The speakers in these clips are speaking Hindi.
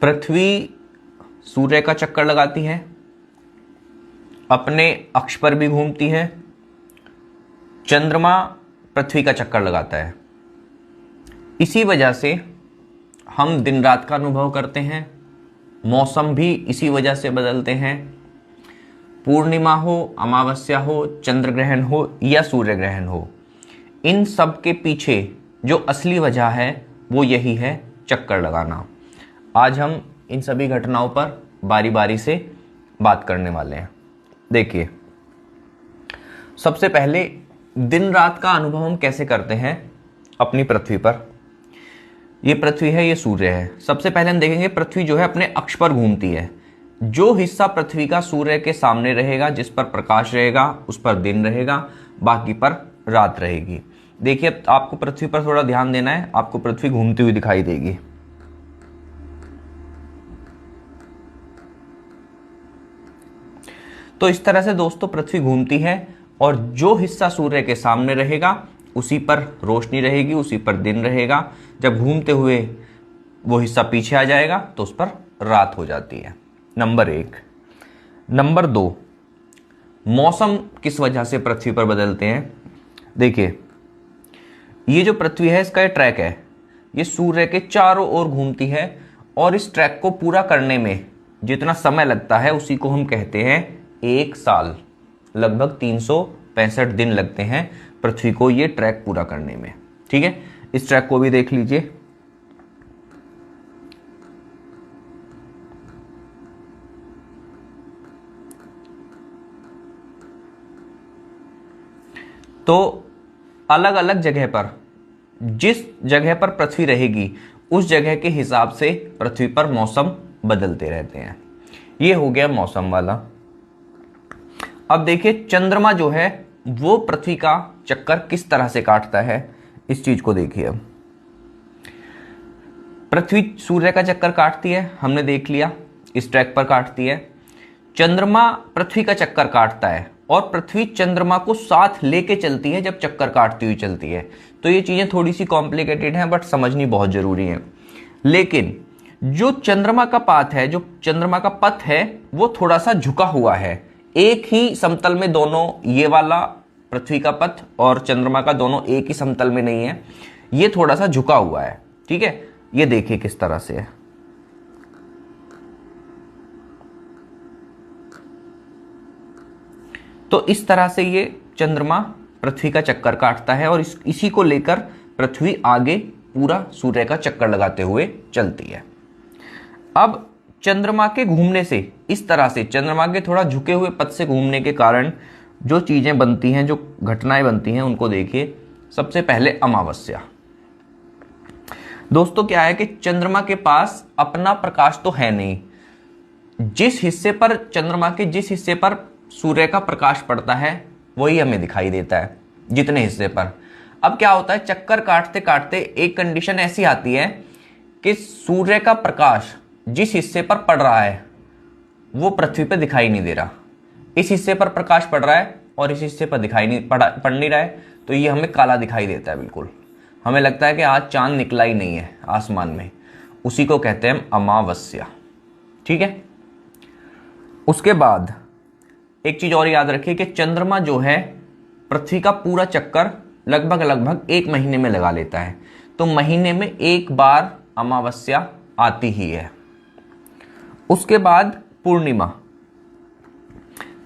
पृथ्वी सूर्य का चक्कर लगाती है, अपने अक्ष पर भी घूमती है, चंद्रमा पृथ्वी का चक्कर लगाता है। इसी वजह से हम दिन रात का अनुभव करते हैं, मौसम भी इसी वजह से बदलते हैं। पूर्णिमा हो, अमावस्या हो, चंद्र ग्रहण हो या सूर्य ग्रहण हो, इन सब के पीछे जो असली वजह है वो यही है, चक्कर लगाना। आज हम इन सभी घटनाओं पर बारी बारी से बात करने वाले हैं। देखिए, सबसे पहले दिन रात का अनुभव हम कैसे करते हैं अपनी पृथ्वी पर। ये पृथ्वी है, ये सूर्य है। सबसे पहले हम देखेंगे पृथ्वी जो है अपने अक्ष पर घूमती है। जो हिस्सा पृथ्वी का सूर्य के सामने रहेगा, जिस पर प्रकाश रहेगा, उस पर दिन रहेगा, बाकी पर रात रहेगी। देखिए, अब आपको पृथ्वी पर थोड़ा ध्यान देना है। आपको पृथ्वी घूमती हुई दिखाई देगी। तो इस तरह से दोस्तों पृथ्वी घूमती है और जो हिस्सा सूर्य के सामने रहेगा उसी पर रोशनी रहेगी, उसी पर दिन रहेगा। जब घूमते हुए वो हिस्सा पीछे आ जाएगा तो उस पर रात हो जाती है। नंबर 1। नंबर 2, मौसम किस वजह से पृथ्वी पर बदलते हैं। देखिए, ये जो पृथ्वी है इसका ये ट्रैक है, ये सूर्य के चारों ओर घूमती है और इस ट्रैक को पूरा करने में जितना समय लगता है उसी को हम कहते हैं 1 साल। लगभग 365 दिन लगते हैं पृथ्वी को ये ट्रैक पूरा करने में। ठीक है, इस ट्रैक को भी देख लीजिए। तो अलग अलग जगह पर, जिस जगह पर पृथ्वी रहेगी उस जगह के हिसाब से पृथ्वी पर मौसम बदलते रहते हैं। ये हो गया मौसम वाला। अब देखिए, चंद्रमा जो है वो पृथ्वी का चक्कर किस तरह से काटता है, इस चीज को देखिए। अब पृथ्वी सूर्य का चक्कर काटती है, हमने देख लिया, इस ट्रैक पर काटती है। चंद्रमा पृथ्वी का चक्कर काटता है और पृथ्वी चंद्रमा को साथ लेके चलती है जब चक्कर काटती हुई चलती है। तो ये चीजें थोड़ी सी कॉम्प्लिकेटेड हैं, बट समझनी बहुत जरूरी है। लेकिन जो चंद्रमा का पाथ है, जो चंद्रमा का पथ है, वो थोड़ा सा झुका हुआ है। एक ही समतल में दोनों, ये वाला पृथ्वी का पथ और चंद्रमा का दोनों एक ही समतल में नहीं है, ये थोड़ा सा झुका हुआ है। ठीक है, ये देखिए किस तरह से है। तो इस तरह से ये चंद्रमा पृथ्वी का चक्कर काटता है और इसी को लेकर पृथ्वी आगे पूरा सूर्य का चक्कर लगाते हुए चलती है। अब चंद्रमा के घूमने से, इस तरह से चंद्रमा के थोड़ा झुके हुए पथ से घूमने के कारण जो चीजें बनती हैं, जो घटनाएं बनती हैं, उनको देखिए। सबसे पहले अमावस्या। दोस्तों, क्या है कि चंद्रमा के पास अपना प्रकाश तो है नहीं। जिस हिस्से पर, चंद्रमा के जिस हिस्से पर सूर्य का प्रकाश पड़ता है वही हमें दिखाई देता है, जितने हिस्से पर। अब क्या होता है, चक्कर काटते काटते एक कंडीशन ऐसी आती है कि सूर्य का प्रकाश जिस हिस्से पर पड़ रहा है वो पृथ्वी पर दिखाई नहीं दे रहा। इस हिस्से पर प्रकाश पड़ रहा है और इस हिस्से पर दिखाई नहीं पड़ नहीं रहा है, तो ये हमें काला दिखाई देता है। बिल्कुल हमें लगता है कि आज चांद निकला ही नहीं है आसमान में। उसी को कहते हैं अमावस्या। ठीक है, उसके बाद एक चीज और याद रखिए कि चंद्रमा जो है पृथ्वी का पूरा चक्कर लगभग 1 महीने में लगा लेता है। तो महीने में 1 बार अमावस्या आती ही है। उसके बाद पूर्णिमा।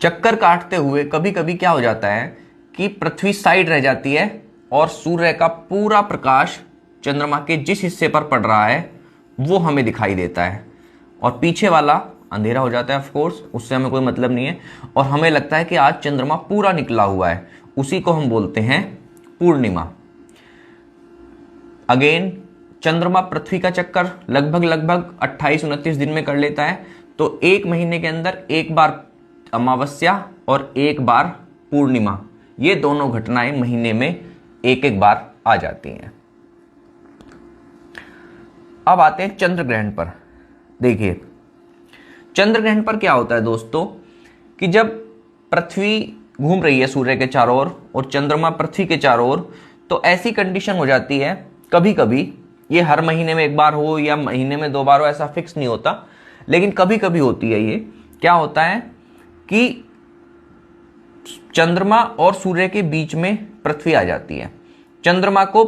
चक्कर काटते हुए कभी कभी क्या हो जाता है कि पृथ्वी साइड रह जाती है और सूर्य का पूरा प्रकाश चंद्रमा के जिस हिस्से पर पड़ रहा है वो हमें दिखाई देता है और पीछे वाला अंधेरा हो जाता है। ऑफ कोर्स उससे हमें कोई मतलब नहीं है और हमें लगता है कि आज चंद्रमा पूरा निकला हुआ है। उसी को हम बोलते हैं पूर्णिमा। अगेन, चंद्रमा पृथ्वी का चक्कर लगभग 28-29 दिन में कर लेता है। तो 1 महीने के अंदर 1 बार अमावस्या और 1 बार पूर्णिमा, ये दोनों घटनाएं महीने में 1-1 बार आ जाती हैं। अब आते हैं चंद्र ग्रहण पर। देखिए, चंद्र ग्रहण पर क्या होता है दोस्तों कि जब पृथ्वी घूम रही है सूर्य के चारों ओर और चंद्रमा पृथ्वी के चारों ओर, तो ऐसी कंडीशन हो जाती है कभी कभी ये हर महीने में एक बार हो या महीने में 2 बार हो ऐसा फिक्स नहीं होता, लेकिन कभी कभी होती है। ये क्या होता है कि चंद्रमा और सूर्य के बीच में पृथ्वी आ जाती है, चंद्रमा को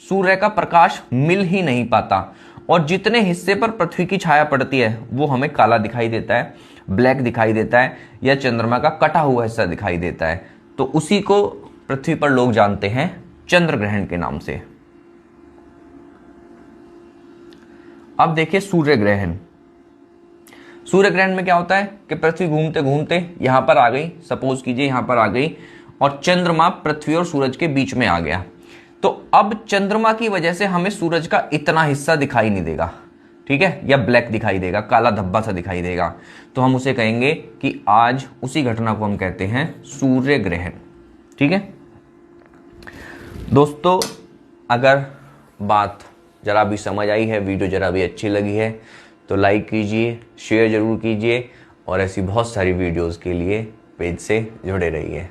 सूर्य का प्रकाश मिल ही नहीं पाता और जितने हिस्से पर पृथ्वी की छाया पड़ती है वो हमें काला दिखाई देता है, ब्लैक दिखाई देता है या चंद्रमा का कटा हुआ हिस्सा दिखाई देता है। तो उसी को पृथ्वी पर लोग जानते हैं चंद्र ग्रहण के नाम से। अब देखिए सूर्य ग्रहण। सूर्य ग्रहण में क्या होता है कि पृथ्वी घूमते घूमते यहां पर आ गई, सपोज कीजिए यहां पर आ गई और चंद्रमा पृथ्वी और सूरज के बीच में आ गया। तो अब चंद्रमा की वजह से हमें सूरज का इतना हिस्सा दिखाई नहीं देगा, ठीक है, या ब्लैक दिखाई देगा, काला धब्बा सा दिखाई देगा। तो हम उसे कहेंगे कि आज उसी घटना को हम कहते हैं सूर्य ग्रहण। ठीक है दोस्तों, अगर बात जरा भी समझ आई है, वीडियो जरा भी अच्छी लगी है तो लाइक कीजिए, शेयर जरूर कीजिए और ऐसी बहुत सारी वीडियोस के लिए पेज से जुड़े रहिए।